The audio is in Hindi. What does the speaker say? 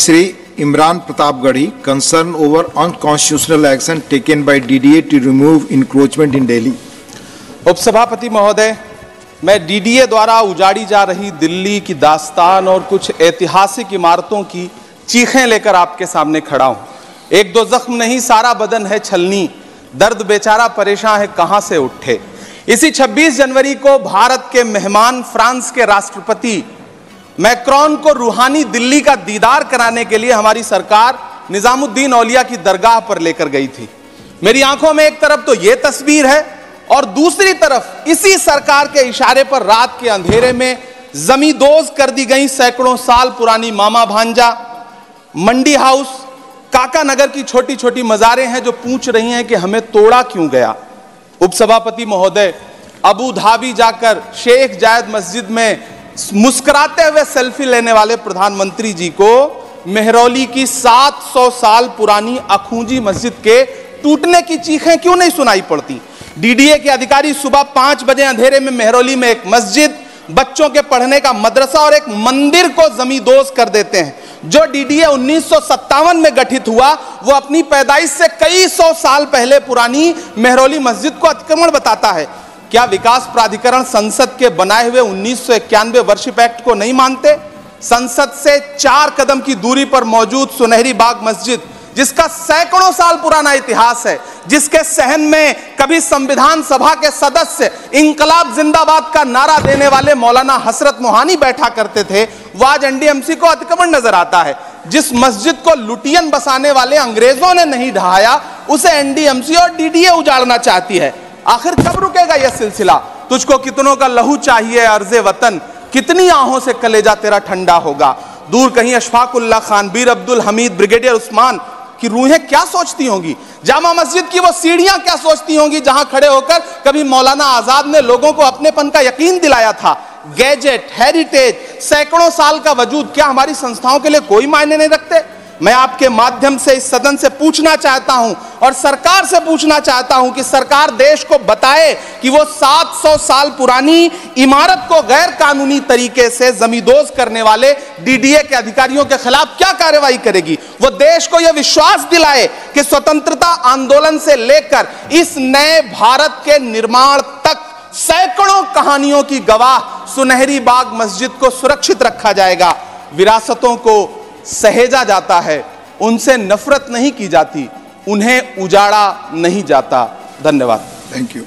Shri Imran Pratapgarhi concerned over unconstitutional action taken by DDA to remove encroachment in Delhi. उपसभापति महोदय, मैं डीडीए द्वारा उजाड़ी जा रही दिल्ली की दास्तान और कुछ ऐतिहासिक इमारतों की चीखें लेकर आपके सामने खड़ा हूं। एक दो जख्म नहीं, सारा बदन है छलनी, दर्द बेचारा परेशान है कहां से उठे। इसी 26 जनवरी को भारत के मेहमान फ्रांस के राष्ट्रपति मैक्रोन को रूहानी दिल्ली का दीदार कराने के लिए हमारी सरकार निजामुद्दीन औलिया की दरगाह पर लेकर गई थी। मेरी आंखों में एक तरफ तो यह तस्वीर है और दूसरी तरफ इसी सरकार के इशारे पर रात के अंधेरे में जमींदोज कर दी गई सैकड़ों साल पुरानी मामा भांजा, मंडी हाउस, काका नगर की छोटी छोटी मज़ारें हैं जो पूछ रही हैं कि हमें तोड़ा क्यों गया। उपसभापति महोदय, अबू धाबी जाकर शेख जायद मस्जिद में मुस्कुराते हुए सेल्फी लेने वाले प्रधानमंत्री जी को मेहरौली की 700 साल पुरानी अखूंजी मस्जिद के टूटने की चीखें क्यों नहीं सुनाई पड़ती। डीडीए के अधिकारी सुबह 5 बजे अंधेरे में मेहरौली में एक मस्जिद, बच्चों के पढ़ने का मदरसा और एक मंदिर को जमींदोज कर देते हैं। जो डीडीए 1957 में गठित हुआ वो अपनी पैदाइश से कई सौ साल पहले पुरानी मेहरौली मस्जिद को अतिक्रमण बताता है। क्या विकास प्राधिकरण संसद के बनाए हुए 1991 वर्शिप एक्ट को नहीं मानते? संसद से 4 कदम की दूरी पर मौजूद सुनहरी बाग मस्जिद, जिसका सैकड़ों साल पुराना इतिहास है, जिसके सहन में कभी संविधान सभा के सदस्य इंकलाब जिंदाबाद का नारा देने वाले मौलाना हसरत मोहानी बैठा करते थे, वो आज एनडीएमसी को अतिक्रमण नजर आता है। जिस मस्जिद को लुटियन बसाने वाले अंग्रेजों ने नहीं ढहाया, उसे एनडीएमसी और डीडीए उजाड़ना चाहती है। आखिर कब रुकेगा यह सिलसिला? तुझको कितनों का लहू चाहिए अर्ज़े वतन, कितनी आहों से कलेजा तेरा ठंडा होगा। दूर कहीं अशफाकुल्ला खान, बीर अब्दुल हमीद, ब्रिगेडियर उस्मान की रूहें क्या सोचती होंगी? जामा मस्जिद की वो सीढ़ियां क्या सोचती होंगी जहां खड़े होकर कभी मौलाना आजाद ने लोगों को अपनेपन का यकीन दिलाया था। गैजेट, हेरिटेज, सैकड़ों साल का वजूद क्या हमारी संस्थाओं के लिए कोई मायने नहीं रखते? मैं आपके माध्यम से इस सदन से पूछना चाहता हूं और सरकार से पूछना चाहता हूं कि सरकार देश को बताए कि वो 700 साल पुरानी इमारत को गैर कानूनी तरीके से जमींदोज करने वाले डीडीए के अधिकारियों के खिलाफ क्या कार्रवाई करेगी। वो देश को यह विश्वास दिलाए कि स्वतंत्रता आंदोलन से लेकर इस नए भारत के निर्माण तक सैकड़ों कहानियों की गवाह सुनहरी बाग मस्जिद को सुरक्षित रखा जाएगा। विरासतों को सहेजा जाता है, उनसे नफरत नहीं की जाती, उन्हें उजाड़ा नहीं जाता। धन्यवाद। Thank you.